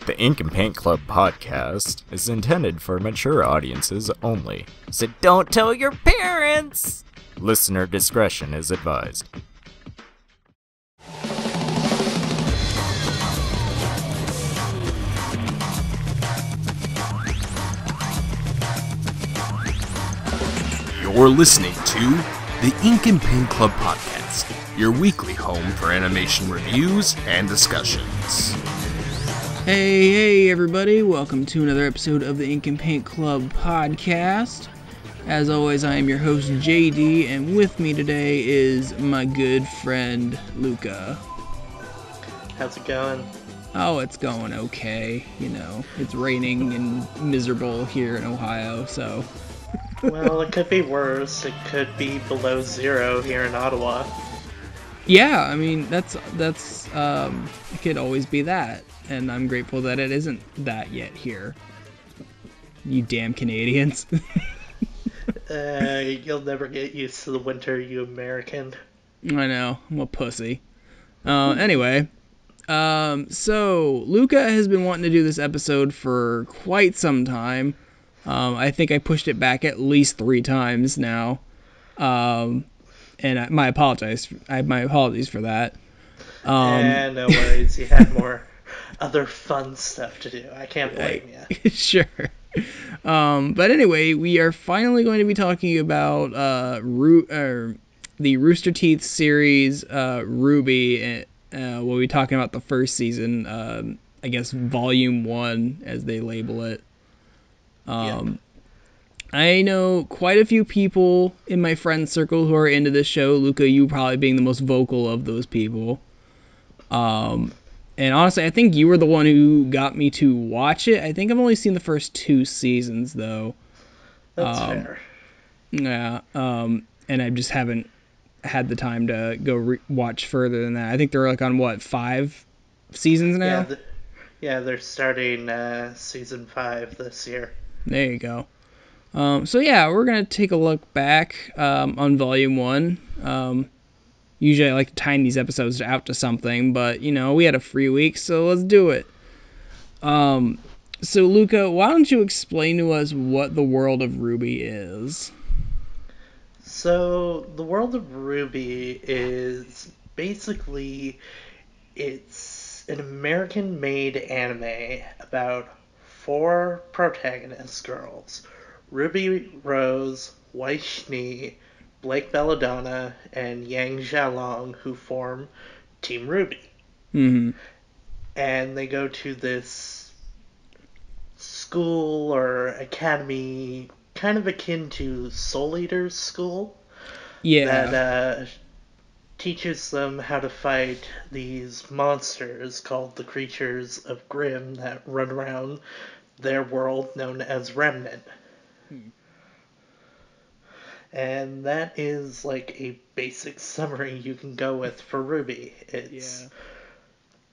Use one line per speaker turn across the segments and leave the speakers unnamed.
The Ink and Paint Club podcast is intended for mature audiences only, so don't tell your parents! Listener discretion is advised.
You're listening to the Ink and Paint Club podcast, your weekly home for animation reviews and discussions.
Hey everybody, welcome to another episode of the Ink and Paint Club podcast. As always, I am your host JD, and with me today is my good friend Luca.
How's it going?
Oh, it's going okay. You know, it's raining and miserable here in Ohio, so...
Well, it could be worse. It could be below zero here in Ottawa.
Yeah, I mean, that's it could always be that, and I'm grateful that it isn't that yet here. You damn Canadians.
You'll never get used to the winter, you American.
I know, I'm a pussy. Anyway, so Luca has been wanting to do this episode for quite some time. I think I pushed it back at least 3 times now. And my apologies for that.
No worries. You had more other fun stuff to do. I can't blame you.
Sure. But anyway, we are finally going to be talking about the Rooster Teeth series, RWBY. We'll be talking about the first season, I guess Volume 1, as they label it. I know quite a few people in my friend circle who are into this show. Luca, you probably being the most vocal of those people. And honestly, I think you were the one who got me to watch it. I think I've only seen the first 2 seasons, though.
That's fair.
Yeah, and I just haven't had the time to go watch further than that. I think they're like on, what, 5 seasons now?
Yeah, they're starting season 5 this year.
There you go. So yeah, we're going to take a look back on Volume 1. Usually I like to time these episodes out to something, but, you know, we had a free week, so let's do it. So Luca, why don't you explain to us what the world of RWBY is?
So, the world of RWBY is basically, it's an American-made anime about 4 protagonist girls. Ruby Rose, Wai Shnee, Blake Belladonna, and Yang Xiaolong, who form Team RWBY.
Mm-hmm.
And they go to this school or academy, kind of akin to Soul Eater's school.
Yeah.
That teaches them how to fight these monsters called the Creatures of Grimm that run around their world known as Remnant. And that is like a basic summary you can go with for RWBY. It's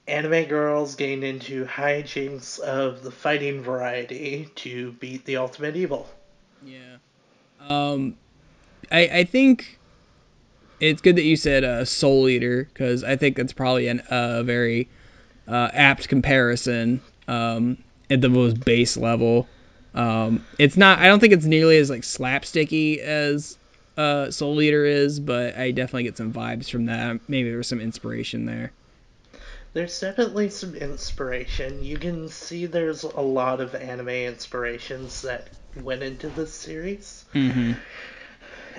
anime girls getting into hijinks of the fighting variety to beat the ultimate evil.
Yeah. I think it's good that you said Soul Eater, because I think that's probably a very apt comparison at the most base level. It's not. I don't think it's nearly as like slapsticky as Soul Eater is, but I definitely get some vibes from that. Maybe there was some inspiration there.
There's definitely some inspiration. You can see there's a lot of anime inspirations that went into this series.
Mm-hmm.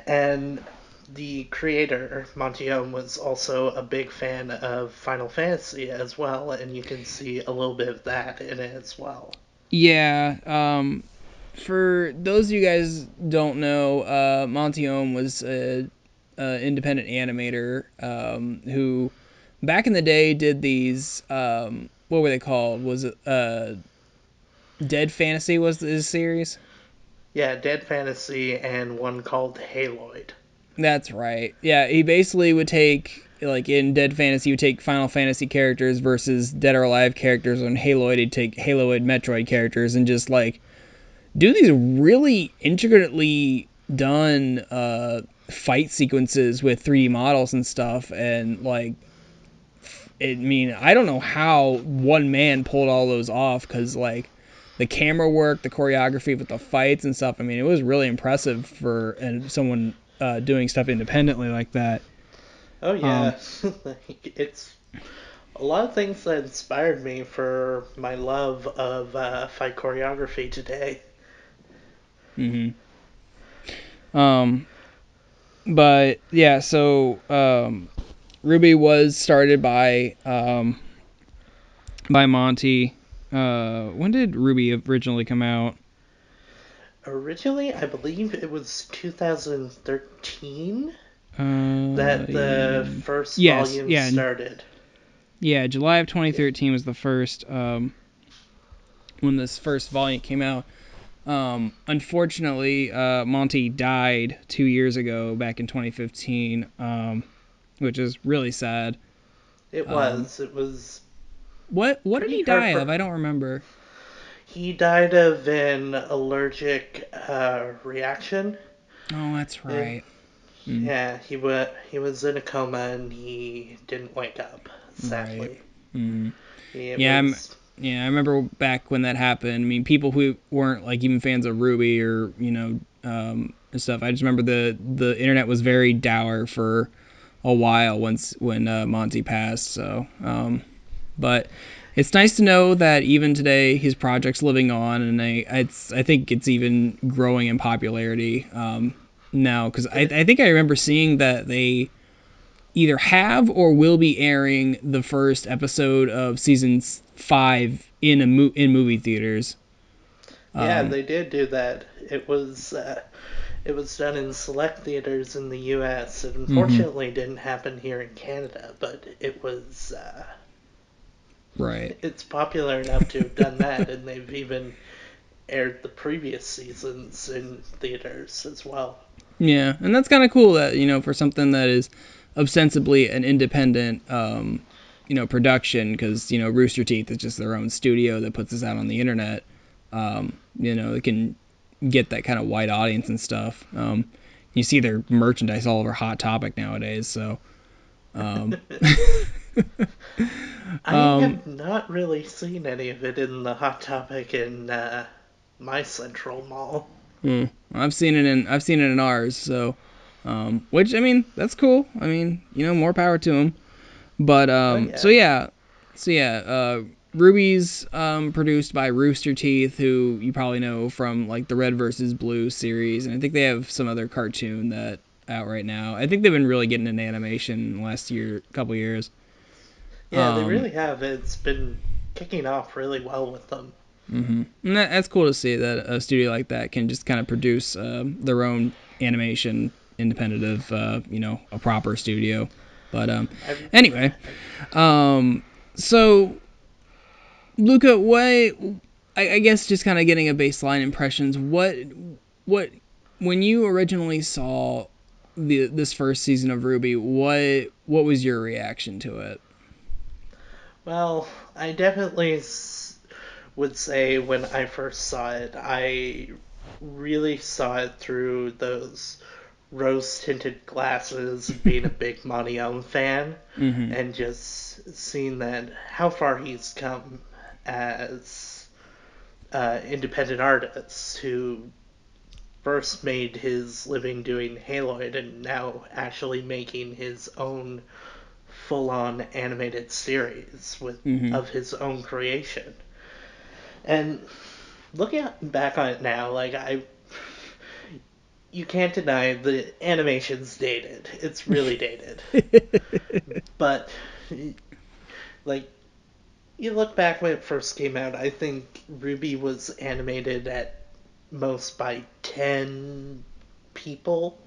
And the creator, Montione, was also a big fan of Final Fantasy as well, and you can see a little bit of that in it as well.
Yeah, for those of you guys don't know, Montione was an independent animator who, back in the day, did these, what were they called? Was it Dead Fantasy was his series?
Yeah, Dead Fantasy and one called Haloid.
That's right. Yeah, he basically would take, like in Dead Fantasy, he would take Final Fantasy characters versus Dead or Alive characters. On Haloid, he'd take Haloid Metroid characters and just, like, do these really intricately done fight sequences with 3D models and stuff, and, like, I mean, I don't know how one man pulled all those off, because like the camera work, the choreography with the fights and stuff. I mean, it was really impressive for someone doing stuff independently like that.
Oh yeah, it's a lot of things that inspired me for my love of fight choreography today.
Mm-hmm. But yeah, so RWBY was started by Monty. When did RWBY originally come out?
Originally, I believe it was 2013 that the first volume started.
Yeah, July of 2013 was the first when this first volume came out. Unfortunately, Monty died 2 years ago, back in 2015, which is really sad.
It was.
What did he die of? I don't remember.
He died of an allergic reaction.
Oh, that's right.
Yeah, he was in a coma and he didn't wake up, sadly.
Right. I remember back when that happened. I mean, people who weren't like even fans of RWBY or and stuff. I just remember the internet was very dour for a while when Monty passed. So, but it's nice to know that even today his project's living on, and I think it's even growing in popularity now, because I think I remember seeing that they either have or will be airing the first episode of season 5 in movie theaters.
Yeah, they did do that. It was done in select theaters in the U.S. It unfortunately didn't happen here in Canada, but it was
right.
It's popular enough to have done that, and they've even aired the previous seasons in theaters as well.
Yeah, and that's kind of cool that for something that is ostensibly an independent production, because Rooster Teeth is just their own studio that puts this out on the internet. It can get that kind of wide audience and stuff. You see their merchandise all over Hot Topic nowadays, so
I have not really seen any of it in the Hot Topic in my Central Mall.
I've seen it in ours, so which, I mean, that's cool. I mean, more power to them. But RWBY's produced by Rooster Teeth, who you probably know from like the Red vs. Blue series, and I think they have some other cartoon that out right now. I think they've been really getting into animation in the last couple years.
Yeah, they really have. It's been kicking off really well with them.
Mm-hmm. And that's cool to see that a studio like that can just kind of produce their own animation independent of a proper studio. But anyway, so Luca, I guess just kind of getting a baseline impressions. What when you originally saw this first season of RWBY, what was your reaction to it?
Well, I definitely would say when I first saw it, I really saw it through those rose-tinted glasses of being a big Monty Young fan, and just seeing that how far he's come as independent artist who first made his living doing Haloid and now actually making his own full-on animated series of his own creation. And looking back on it now, like you can't deny the animation's dated. It's really dated. But like you look back when it first came out, I think RWBY was animated at most by 10 people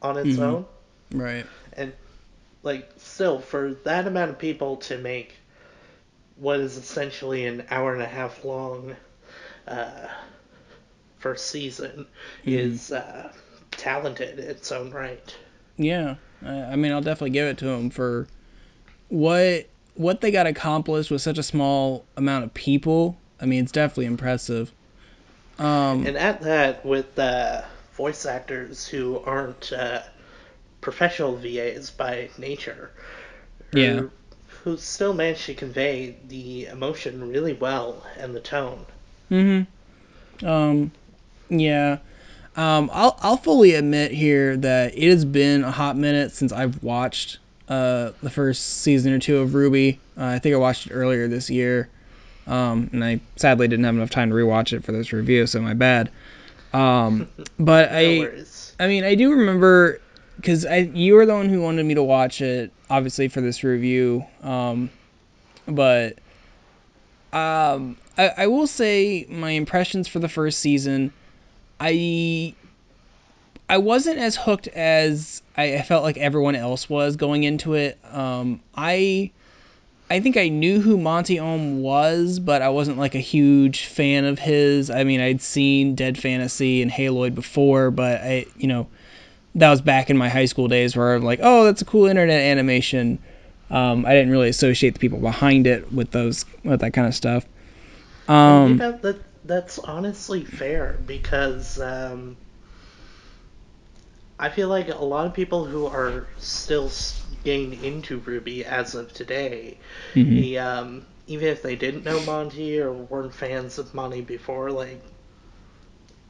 on its own.
Right.
And like still for that amount of people to make what is essentially an hour and a half long first season is talented in its own right.
Yeah, I mean, I'll definitely give it to them for what they got accomplished with such a small amount of people. I mean, it's definitely impressive.
And at that, with voice actors who aren't professional VAs by nature.
Yeah.
who still managed to convey the emotion really well and the tone.
Yeah. I'll fully admit here that it has been a hot minute since I've watched the first season or two of RWBY. I think I watched it earlier this year, and I sadly didn't have enough time to rewatch it for this review, so my bad. But
No worries.
I mean, I do remember because you were the one who wanted me to watch it, obviously for this review. But I will say my impressions for the first season. I wasn't as hooked as I felt like everyone else was going into it. I think I knew who Monty Ohm was, but I wasn't like a huge fan of his. I mean, I'd seen Dead Fantasy and Haloid before, but that was back in my high school days where I'm like, oh, that's a cool internet animation. I didn't really associate the people behind it with that kind of stuff.
That's honestly fair because I feel like a lot of people who are still getting into RWBY as of today, even if they didn't know Monty or weren't fans of Monty before, like,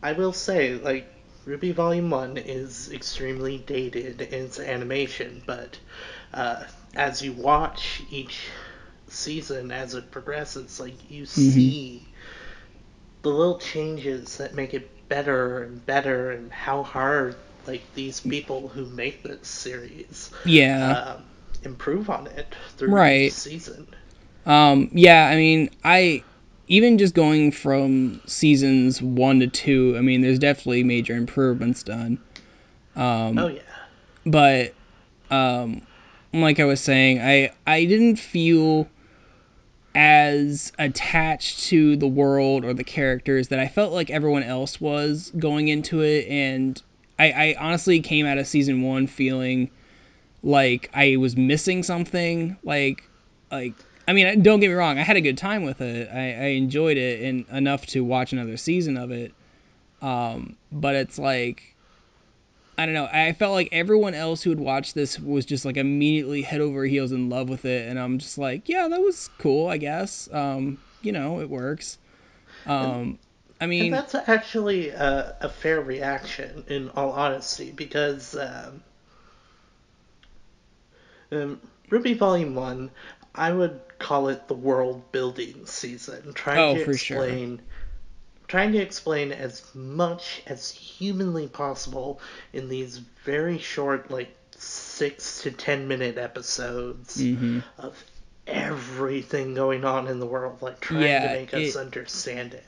I will say, like, RWBY Volume 1 is extremely dated in its animation, but as you watch each season as it progresses, like, you see the little changes that make it better and better, and how hard like these people who make this series improve on it through each season.
Yeah, I mean, I even just going from seasons 1 to 2, I mean, there's definitely major improvements done.
Oh yeah.
But like I was saying, I didn't feel as attached to the world or the characters that I felt like everyone else was going into it, and I honestly came out of season 1 feeling like I was missing something. Like I mean, don't get me wrong, I had a good time with it. I enjoyed it and enough to watch another season of it. But it's like, I don't know, I felt like everyone else who had watched this was just like immediately head over heels in love with it, and I'm just like, yeah, that was cool, I guess. It works. I mean,
and that's actually a fair reaction, in all honesty, because RWBY Volume 1, I would call it the world building season, trying to explain as much as humanly possible in these very short, like 6 to 10 minute episodes of everything going on in the world, like trying to make us understand it.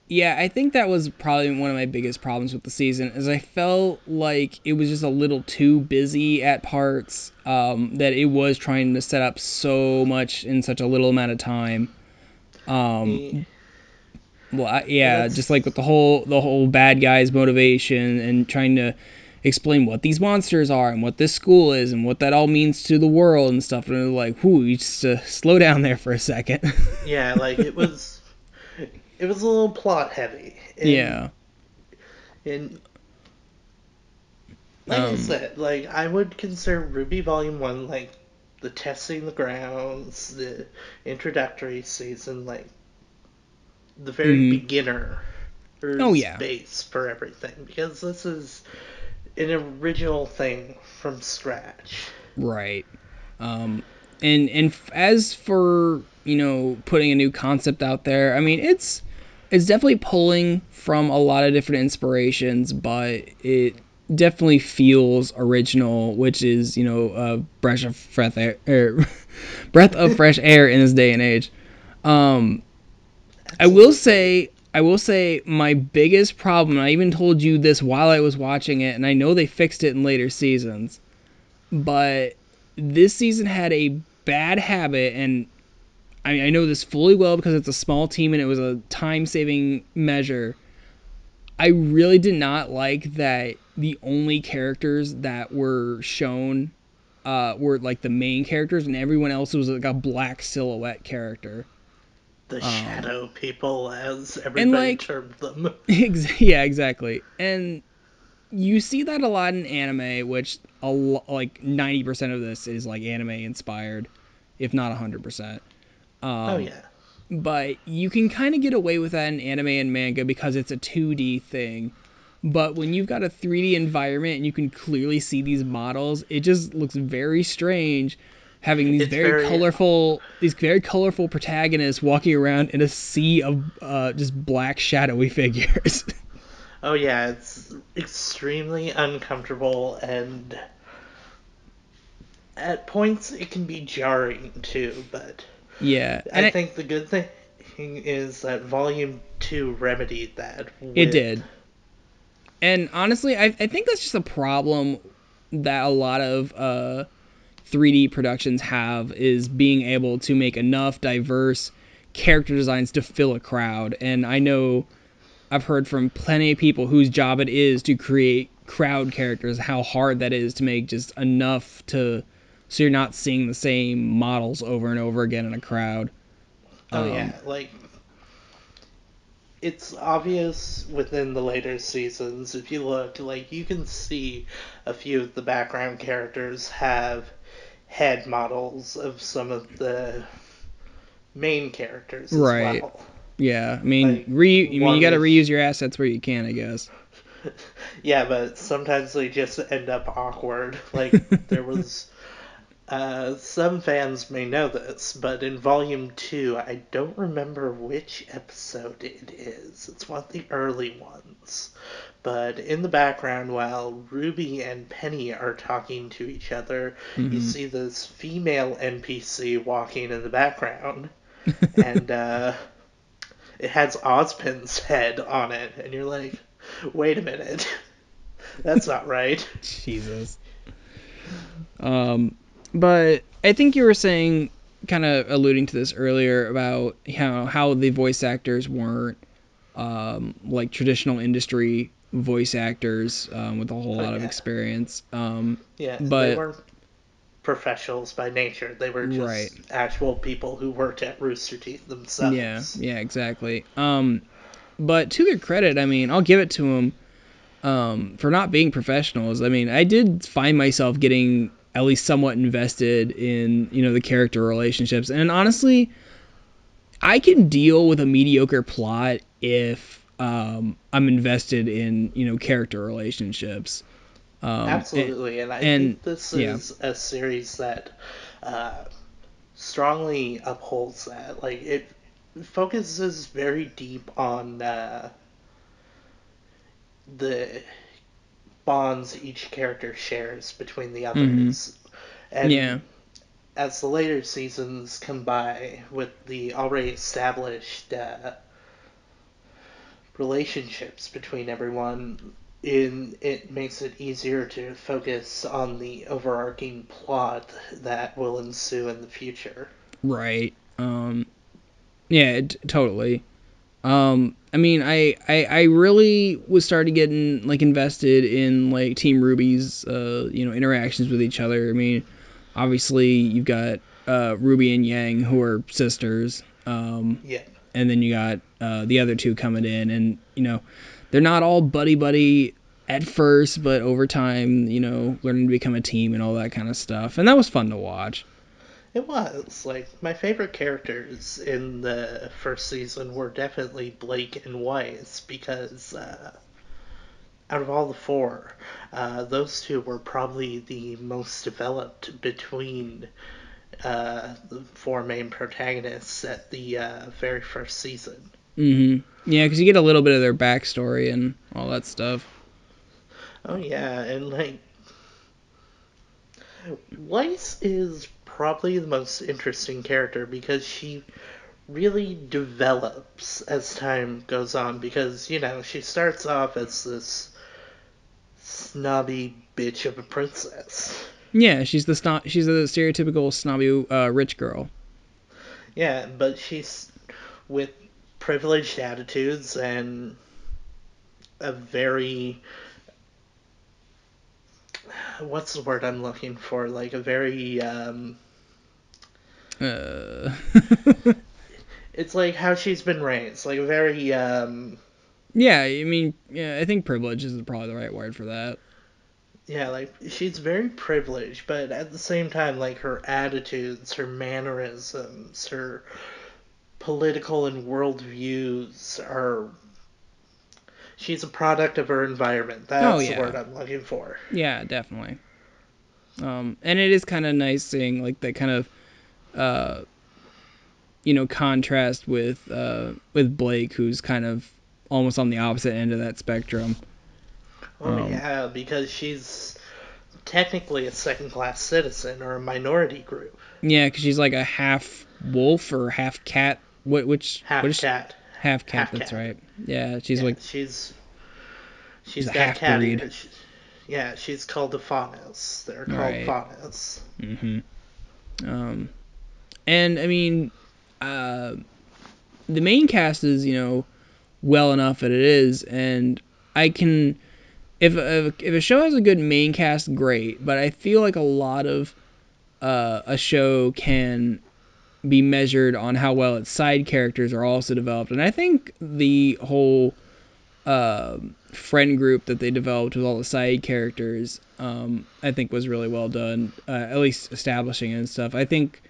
Yeah, I think that was probably one of my biggest problems with the season, is I felt like it was just a little too busy at parts, that it was trying to set up so much in such a little amount of time. Just like with the whole bad guy's motivation and trying to explain what these monsters are and what this school is and what that all means to the world and stuff. And like, you just slow down there for a second.
Yeah, like it was a little plot heavy. And like I said, like I would consider RWBY Volume 1 like the testing the grounds, the introductory season, like the very beginner base for everything, because this is an original thing from scratch.
Right. And as for, putting a new concept out there, I mean, it's definitely pulling from a lot of different inspirations, but it definitely feels original, which is, a breath of fresh air, breath of fresh air in this day and age. I will say my biggest problem, I even told you this while I was watching it, and I know they fixed it in later seasons, but this season had a bad habit, and I know this fully well because it's a small team and it was a time-saving measure. I really did not like that the only characters that were shown were like the main characters, and everyone else was like a black silhouette character.
The shadow people, as everybody termed them.
Yeah, exactly. And you see that a lot in anime, which like 90% of this is like anime inspired. if not 100%.
Oh yeah.
But you can kind of get away with that in anime and manga because it's a 2D thing. But when you've got a 3D environment and you can clearly see these models, it just looks very strange having these very colorful protagonists walking around in a sea of just black shadowy figures.
Oh yeah, it's extremely uncomfortable, and at points it can be jarring too, but
Yeah,
I think the good thing is that Volume 2 remedied that.
It did. And honestly, I think that's just a problem that a lot of 3D productions have, is being able to make enough diverse character designs to fill a crowd. And I know I've heard from plenty of people whose job it is to create crowd characters, how hard that is to make just enough so you're not seeing the same models over and over again in a crowd.
Oh yeah, like it's obvious within the later seasons. If you look, like you can see a few of the background characters have head models of some of the main characters as
Right.
well.
Yeah, I mean,
Like,
you got to reuse your assets where you can, I guess.
Yeah, but sometimes they just end up awkward. Like there was some fans may know this, but in Volume 2, I don't remember which episode it is. It's one of the early ones. But in the background, while Ruby and Penny are talking to each other, you see this female NPC walking in the background, and it has Ozpin's head on it, and you're like, wait a minute, that's not right.
Jesus. But I think you were saying, kind of alluding to this earlier, about how the voice actors weren't like traditional industry voice actors with a whole lot of experience.
Yeah,
but
they weren't professionals by nature. They were just actual people who worked at Rooster Teeth themselves.
Yeah, exactly. But to their credit, I mean, I'll give it to them for not being professionals. I mean, I did find myself getting at least somewhat invested in, the character relationships. And honestly, I can deal with a mediocre plot if I'm invested in, character relationships.
Absolutely, and I think this is a series that strongly upholds that. Like, it focuses very deep on the bonds each character shares between the others. And as the later seasons come by with the already established relationships between everyone, it makes it easier to focus on the overarching plot that will ensue in the future.
Right. Yeah, totally. I mean, I really was starting getting like invested in like Team RWBY's interactions with each other. I mean, obviously you've got Ruby and Yang, who are sisters.
Yeah.
And then you got the other two coming in, and they're not all buddy at first, but over time, learning to become a team and all that kind of stuff. And that was fun to watch.
It was. Like, my favorite characters in the first season were definitely Blake and Weiss, because out of all the four, those two were probably the most developed between the four main protagonists at the very first season.
Yeah, because you get a little bit of their backstory and all that stuff.
Oh yeah, and like, Weiss is probably the most interesting character because she really develops as time goes on, because she starts off as this snobby bitch of a princess.
Yeah, she's a stereotypical snobby rich girl.
Yeah, but she's with privileged attitudes and a very, what's the word I'm looking for? Like a very it's like how she's been raised, like a very
yeah, I mean, I think privilege is probably the right word for that.
Yeah, like, she's very privileged, but at the same time, like, her attitudes, her mannerisms, her political and world views are... She's a product of her environment. That's the word I'm looking for.
Yeah, definitely. And it is kind of nice seeing, like, that kind of, contrast with Blake, who's kind of almost on the opposite end of that spectrum.
Oh, yeah, because she's technically a second-class citizen or a minority group.
Yeah, because she's like a half wolf or half cat.
Half cat.
Half cat. That's right. Yeah, she's like
she's
a
got cat
half-breed.
ears. Yeah, she's called a faunus. They're called faunus.
And I mean, the main cast is well enough that it is, and I can. If a show has a good main cast, great. But I feel like a lot of a show can be measured on how well its side characters are also developed. And I think the whole friend group that they developed with all the side characters, I think was really well done, at least establishing it and stuff. I think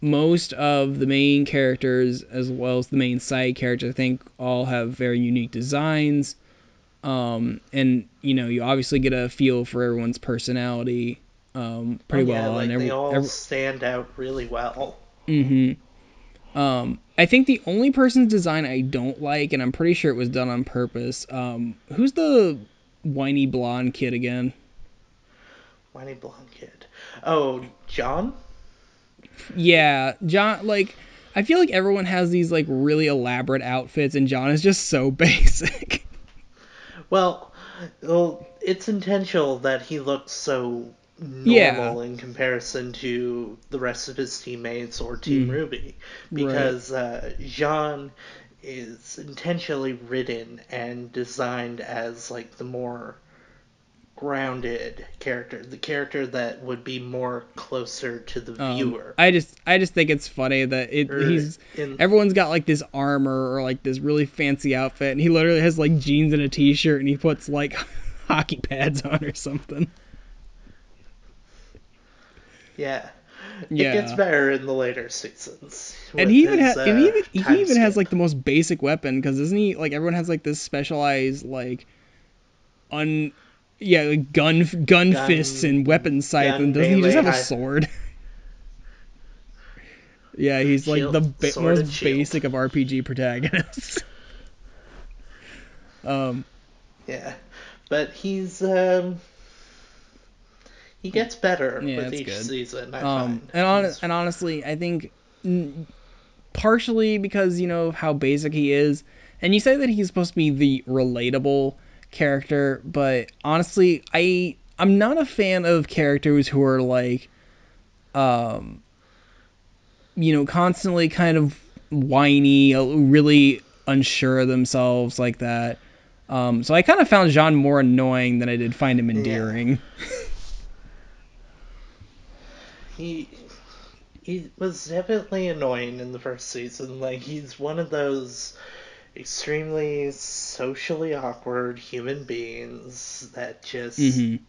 most of the main characters, as well as the main side characters, I think all have very unique designs. And you obviously get a feel for everyone's personality pretty well.
Like,
and
they all stand out really well.
I think the only person's design I don't like, and I'm pretty sure it was done on purpose, who's the whiny blonde kid again?
Whiny blonde kid. Oh, John?
Yeah, John, like, I feel like everyone has these, like, really elaborate outfits, and John is just so basic.
Well, it's intentional that he looks so normal in comparison to the rest of his teammates or Team RWBY, because Jean is intentionally written and designed as, like, the more grounded character, the character that would be more closer to the viewer.
I just think it's funny that everyone's got like this armor or like this really fancy outfit, and he literally has like jeans and a t-shirt, and he puts like hockey pads on or something.
Yeah. It gets better in the later seasons.
And he even has like the most basic weapon, because doesn't he, like, everyone has like this specialized like gun fists and weapon sight, and doesn't he just have a sword? Yeah, he's shield, like the most basic of RPG protagonists.
Yeah, but he gets better with each season, I find.
And honestly, I think partially because how basic he is, and you say that he's supposed to be the relatable character, but honestly, I'm not a fan of characters who are like constantly kind of whiny, really unsure of themselves like that. So I kind of found Jean more annoying than I did find him endearing.
Yeah. He was definitely annoying in the first season. Like, he's one of those extremely socially awkward human beings that just you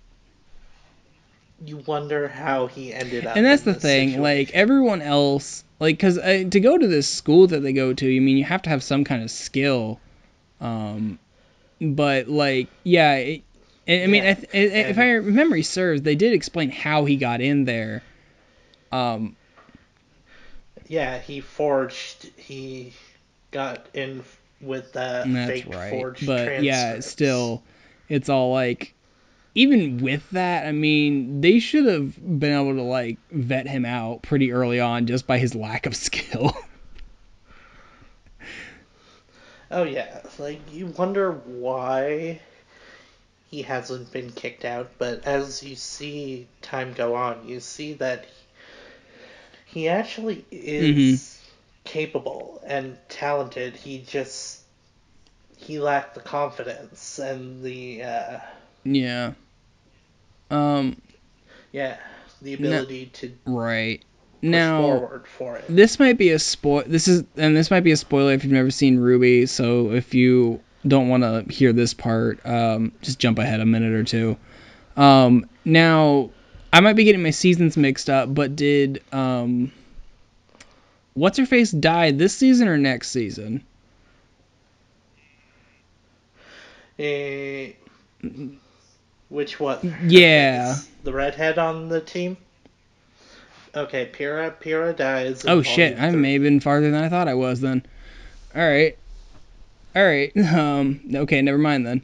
wonder how he ended up.
And that's the thing, situation. Like, everyone else, like, because to go to this school that they go to, I mean, you have to have some kind of skill. But like, yeah, if I memory serves, they did explain how he got in there.
Yeah, he got in with that fake forged transcripts.
Yeah, still, it's all like, even with that, I mean, they should have been able to like vet him out pretty early on just by his lack of skill.
Oh yeah, like, you wonder why he hasn't been kicked out, but as you see time go on, you see that he actually is capable and talented. He lacked the confidence and the the ability to push forward for it.
This might be a spoiler if you've never seen RWBY, so if you don't want to hear this part, just jump ahead a minute or two. Now, I might be getting my seasons mixed up, but did what's her face die this season or next season?
Which one?
Yeah.
The redhead on the team? Okay, Pyrrha dies in
Oh shit,
volume
I
3.
may have been farther than I thought I was then. Alright. Okay, never mind then.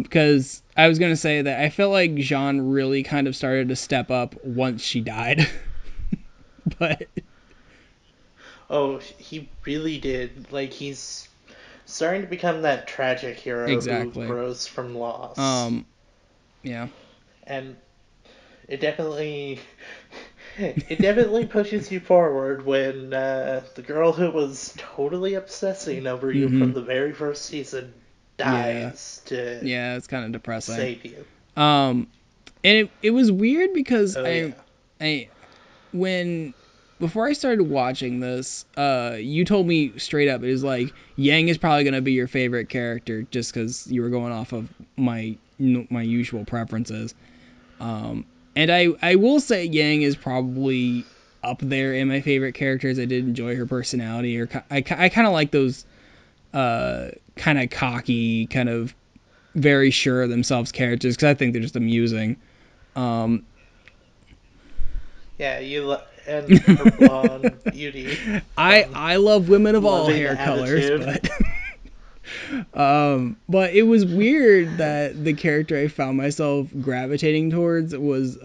Because I was gonna say that I felt like Jean really kind of started to step up once she died. But
Oh, he really did. Like, he's starting to become that tragic hero
exactly.
who grows from loss.
Yeah.
And it definitely pushes you forward when the girl who was totally obsessing over you from the very first season dies to
it's kind of depressing.
save you.
And it was weird because before I started watching this, you told me straight up, it was like, Yang is probably going to be your favorite character just because you were going off of my usual preferences. And I will say Yang is probably up there in my favorite characters. I did enjoy her personality. I kind of like those kind of cocky, kind of very sure of themselves characters because I think they're just amusing.
Yeah, and her blonde beauty.
I love women of all hair
attitude.
colors, but it was weird that the character I found myself gravitating towards was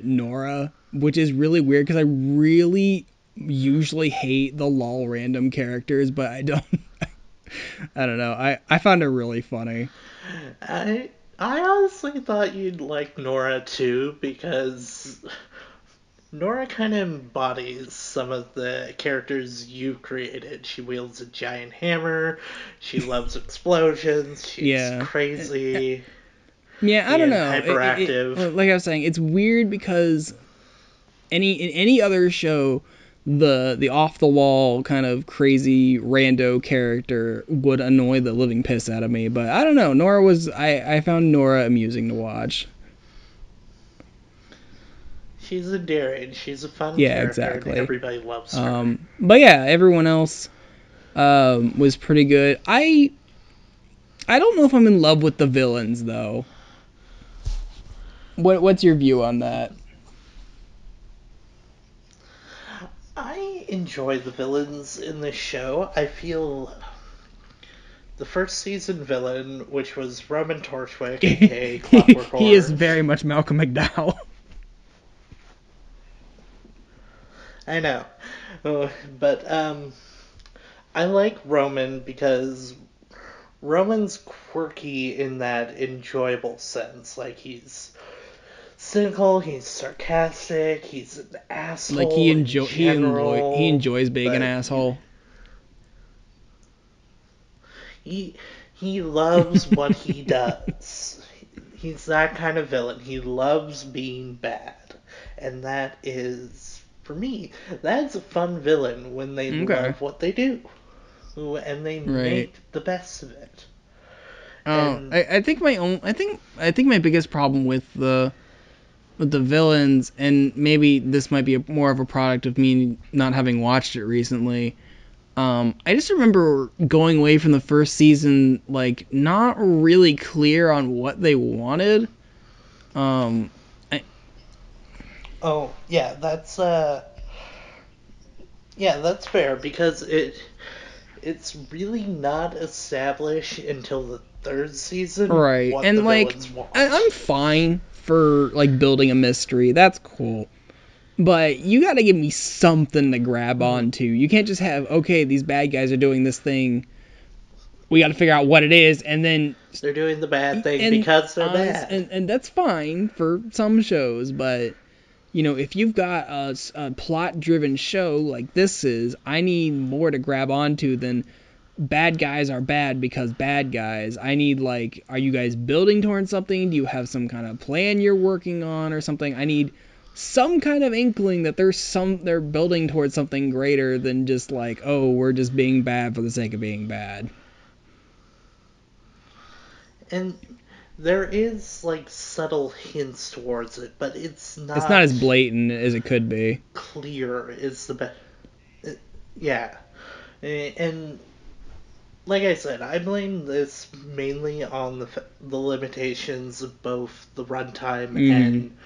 Nora, which is really weird because I really usually hate the lol random characters, but I don't know. I found her really funny.
I honestly thought you'd like Nora too, because Nora kind of embodies some of the characters you created. She wields a giant hammer. She loves explosions. She's crazy.
Yeah, I don't know.
Hyperactive.
Like I was saying, it's weird because in any other show, the off the wall kind of crazy rando character would annoy the living piss out of me. But I don't know. I found Nora amusing to watch.
She's endearing. She's a fun character.
Exactly.
And everybody loves her.
But yeah, everyone else was pretty good. I don't know if I'm in love with the villains though. What's your view on that?
I enjoy the villains in this show. I feel the first season villain, which was Roman Torchwick, aka Clockwork Orange.
He is very much Malcolm McDowell.
I know. But I like Roman because Roman's quirky in that enjoyable sense. Like, he's cynical, he's sarcastic, he's an asshole.
Like he enjoys being an asshole.
He loves what he does. He's that kind of villain. He loves being bad. And that is, for me, that's a fun villain when they love what they do. And they make the best of it.
I think my biggest problem with the villains, and maybe this might be more of a product of me not having watched it recently. I just remember going away from the first season like not really clear on what they wanted.
That's fair, because it's really not established until the third season.
Right,
what
and
the
like
villains want.
I'm fine for like building a mystery. That's cool. But you gotta give me something to grab onto. You can't just have, okay, these bad guys are doing this thing. We gotta figure out what it is, and then
they're doing the bad thing because they're bad.
And that's fine for some shows, but if you've got a plot-driven show like this is, I need more to grab onto than bad guys are bad because bad guys. I need, like, are you guys building towards something? Do you have some kind of plan you're working on or something? I need some kind of inkling that they're building towards something greater than just like, oh, we're just being bad for the sake of being bad.
And there is like subtle hints towards it, but it's not.
It's not as blatant as it could be.
Clear is the best. Yeah, and like I said, I blame this mainly on the limitations of both the runtime and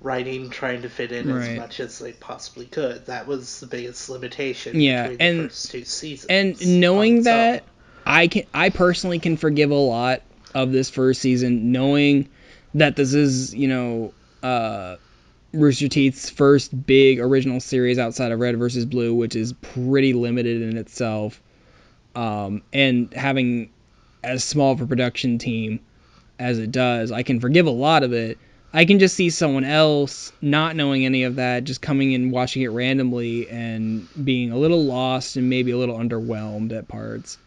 writing trying to fit in as much as they possibly could. That was the biggest limitation between the first two seasons.
And knowing that, I personally can forgive a lot of this first season, knowing that this is, Rooster Teeth's first big original series outside of Red vs. Blue, which is pretty limited in itself, and having as small of a production team as it does, I can forgive a lot of it. I can just see someone else not knowing any of that, just coming and watching it randomly and being a little lost and maybe a little underwhelmed at parts.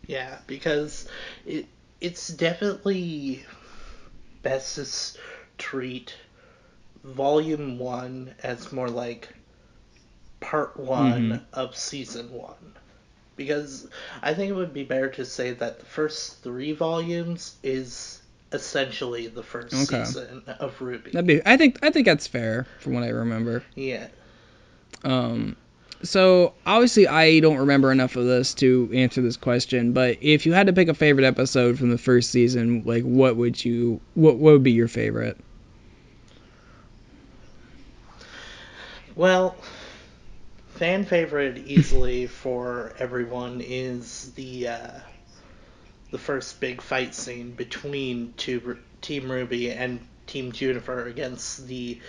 Yeah, because it's definitely best to treat Volume 1 as more like Part 1 of Season 1. Because I think it would be better to say that the first 3 volumes is essentially the first season of RWBY.
I think that's fair from what I remember.
Yeah.
So obviously I don't remember enough of this to answer this question, but if you had to pick a favorite episode from the first season, like what would be your favorite?
Well, fan favorite easily for everyone is the first big fight scene between Team RWBY and Team Juniper against the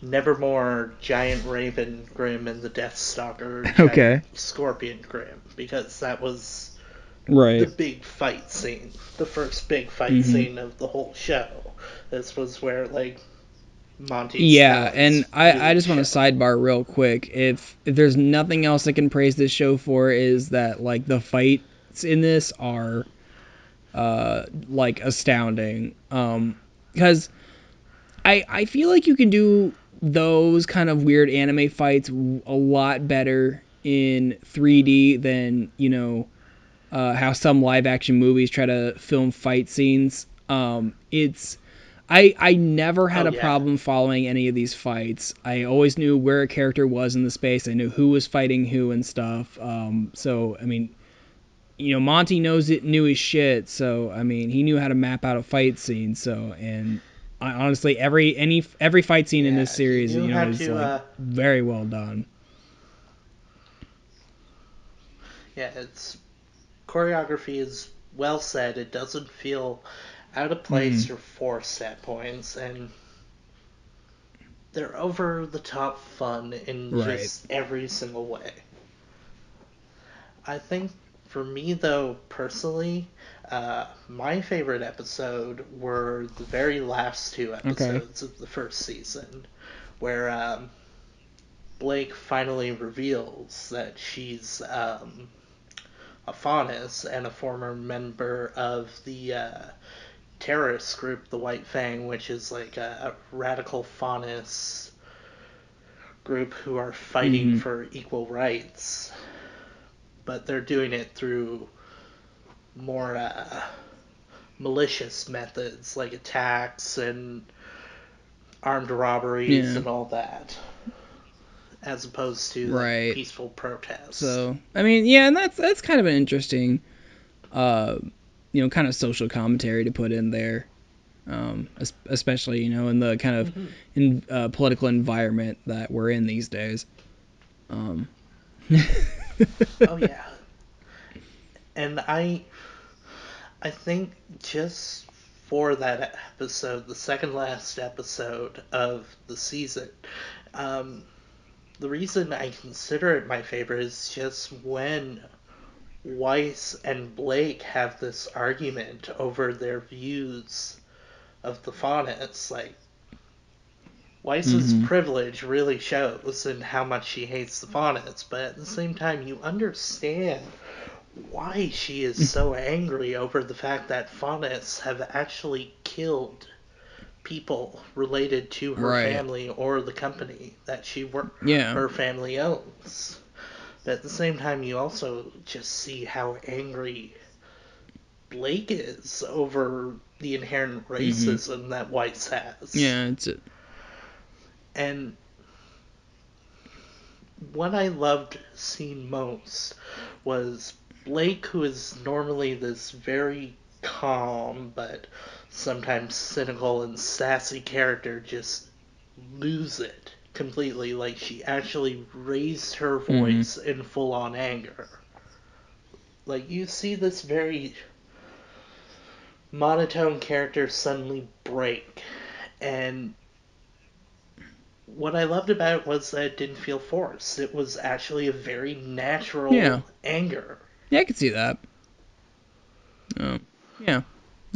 Nevermore Giant Raven Grimm and the Deathstalker Giant Scorpion Grimm, because that was the big fight scene, the first big fight scene of the whole show. This was where like Monty's
and I just want to sidebar real quick. If there's nothing else I can praise this show for, is that like the fights in this are like astounding. Because I feel like you can do those kind of weird anime fights a lot better in 3D than, how some live action movies try to film fight scenes. I never had a problem following any of these fights. I always knew where a character was in the space. I knew who was fighting who and stuff. So, I mean, Monty knew his shit. So, I mean, he knew how to map out a fight scene. So, and honestly, every fight scene in this series, is like very well done.
Yeah, its choreography is well said. It doesn't feel out of place or forced at points, and they're over the top fun in just every single way. I think for me, though, personally, my favorite episode were the very last 2 episodes of the first season, where Blake finally reveals that she's a Faunus and a former member of the terrorist group, the White Fang, which is like a radical Faunus group who are fighting for equal rights. But they're doing it through more malicious methods, like attacks and armed robberies and all that, as opposed to like, peaceful protests.
So, I mean, and that's kind of an interesting, kind of social commentary to put in there, especially, in the kind of political environment that we're in these days.
Oh yeah. And I think just for that episode, the second last episode of the season, the reason I consider it my favorite is just when Weiss and Blake have this argument over their views of the Faunus. Like, Weiss's privilege really shows in how much she hates the Faunus, but at the same time, you understand why she is so angry over the fact that Faunus have actually killed people related to her family or the company that her family owns. But at the same time, you also just see how angry Blake is over the inherent racism that whites has.
Yeah, it's it.
And what I loved seeing most was Blake, who is normally this very calm but sometimes cynical and sassy character, just lose it completely. Like, she actually raised her voice in full-on anger. Like, you see this very monotone character suddenly break, and what I loved about it was that it didn't feel forced. It was actually a very natural anger.
Yeah, I could see that. Yeah, I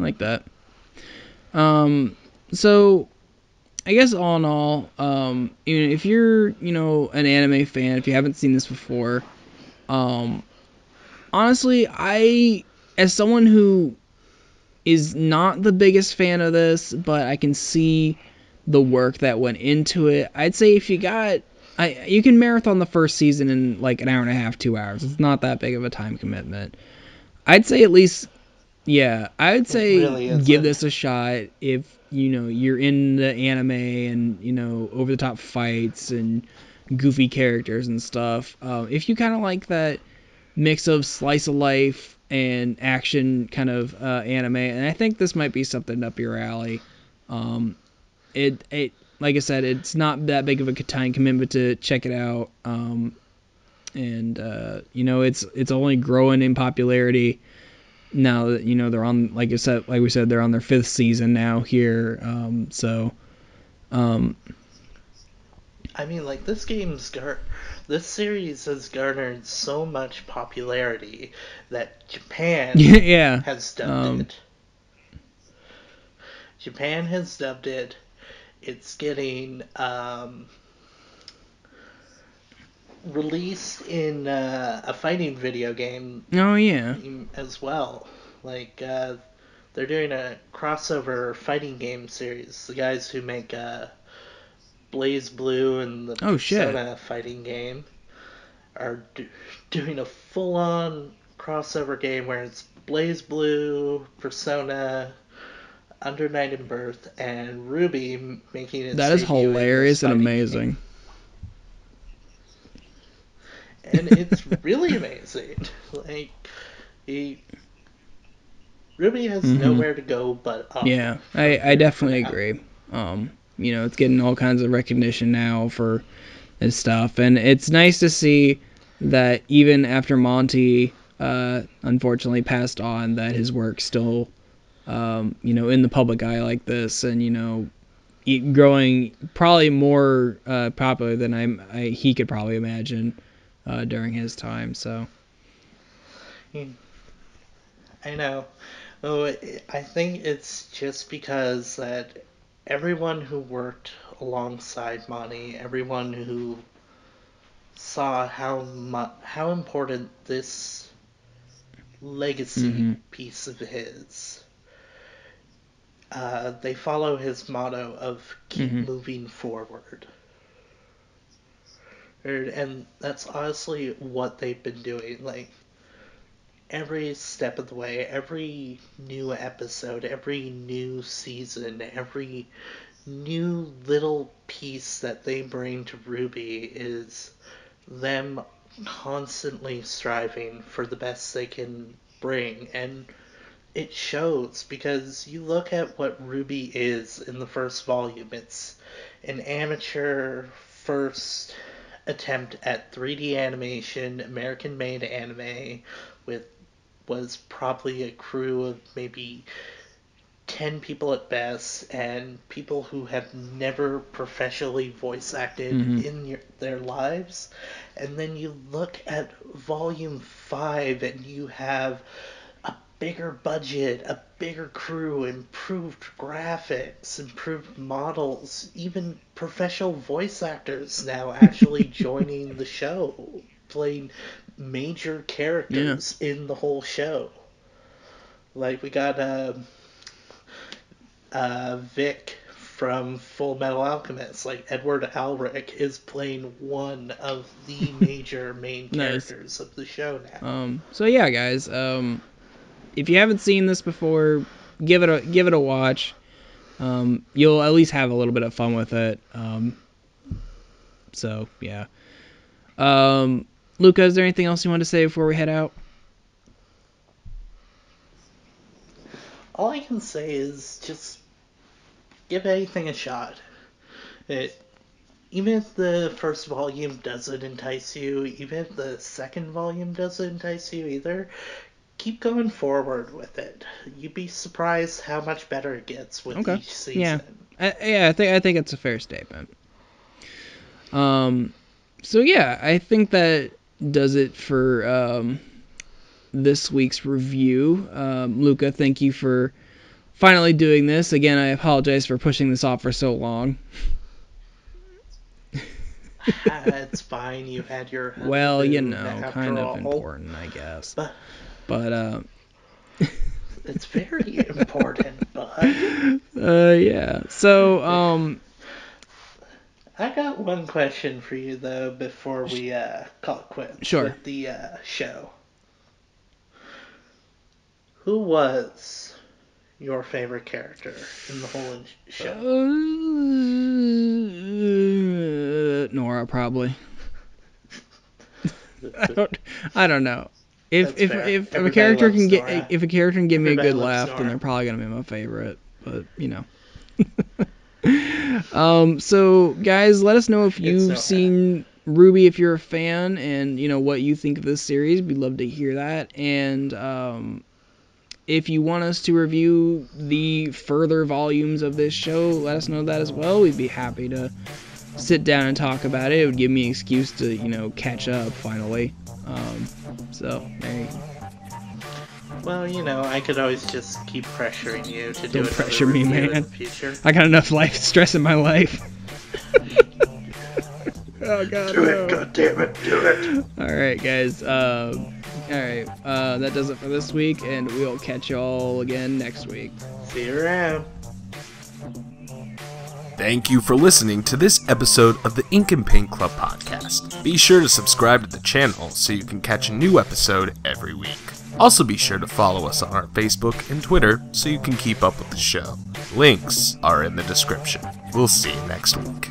like that. So I guess all in all, if you're, an anime fan, if you haven't seen this before, honestly, as someone who is not the biggest fan of this, but I can see the work that went into it, I'd say if you can marathon the first season in like an hour and a half, 2 hours. It's not that big of a time commitment. I'd say at least, I would say
really
give this a shot if, you're in the anime and, over the top fights and goofy characters and stuff. If you kind of like that mix of slice of life and action kind of anime, and I think this might be something up your alley. It like I said, it's not that big of a time commitment to check it out. And it's only growing in popularity now that they're on, like we said, they're on their 5th season now here.
I mean, like, this series has garnered so much popularity that Japan has dubbed it. Japan has dubbed it. It's getting released in a fighting video game.
Oh yeah.
As well. Like, they're doing a crossover fighting game series. The guys who make Blaze Blue and the Persona fighting game are doing a full-on crossover game where it's Blaze Blue, Persona, Under Night and Birth, and RWBY making its debut.
That is hilarious and amazing.
Game. And it's really amazing. Like, RWBY has nowhere to go but up.
Yeah, I definitely agree. It's getting all kinds of recognition now for its stuff, and it's nice to see that even after Monty unfortunately passed on, that his work still in the public eye like this, and growing probably more popular than he could probably imagine during his time. So
I know. Oh, I think it's just because that everyone who worked alongside Monty, everyone who saw how important this legacy piece of his, they follow his motto of keep moving forward. And that's honestly what they've been doing. Like, every step of the way, every new episode, every new season, every new little piece that they bring to RWBY is them constantly striving for the best they can bring. And it shows, because you look at what RWBY is in the first volume. It's an amateur first attempt at 3D animation, American-made anime, was probably a crew of maybe 10 people at best, and people who have never professionally voice acted in their lives. And then you look at Volume 5, and you have a bigger budget, a bigger crew, improved graphics, improved models, even professional voice actors now actually joining the show, playing major characters in the whole show. Like, we got Vic from Full Metal Alchemist. Like, Edward Alric is playing one of the major main characters of the show now.
So yeah, guys, if you haven't seen this before, give it a watch. You'll at least have a little bit of fun with it. So yeah. Luca, is there anything else you want to say before we head out?
All I can say is just give anything a shot. Even if the first volume doesn't entice you, even if the second volume doesn't entice you either, keep going forward with it. You'd be surprised how much better it gets with each season.
I think it's a fair statement. So yeah, I think that does it for this week's review. Luca, thank you for finally doing this. Again, I apologize for pushing this off for so long.
It's fine. You had your
well, kind of important, I guess. But
it's very important, bud.
Yeah. So
I got one question for you though before we call it quits with the show. Who was your favorite character in the whole show?
Nora, probably. I don't know. If a character can give me a good laugh, then they're probably gonna be my favorite. But so guys, let us know if you've seen RWBY, if you're a fan, and what you think of this series. We'd love to hear that. And if you want us to review the further volumes of this show, let us know that as well. We'd be happy to sit down and talk about it. It would give me an excuse to, catch up finally. So, there you go.
Well, I could always just keep pressuring you to do it.
Don't pressure me, man.
In the future.
I got enough life stress in my life. Oh, God.
Do it, God damn it, do it.
Alright, guys. Alright, that does it for this week, and we'll catch y'all again next week.
See you around.
Thank you for listening to this episode of the Ink and Paint Club podcast. Be sure to subscribe to the channel so you can catch a new episode every week. Also be sure to follow us on our Facebook and Twitter so you can keep up with the show. Links are in the description. We'll see you next week.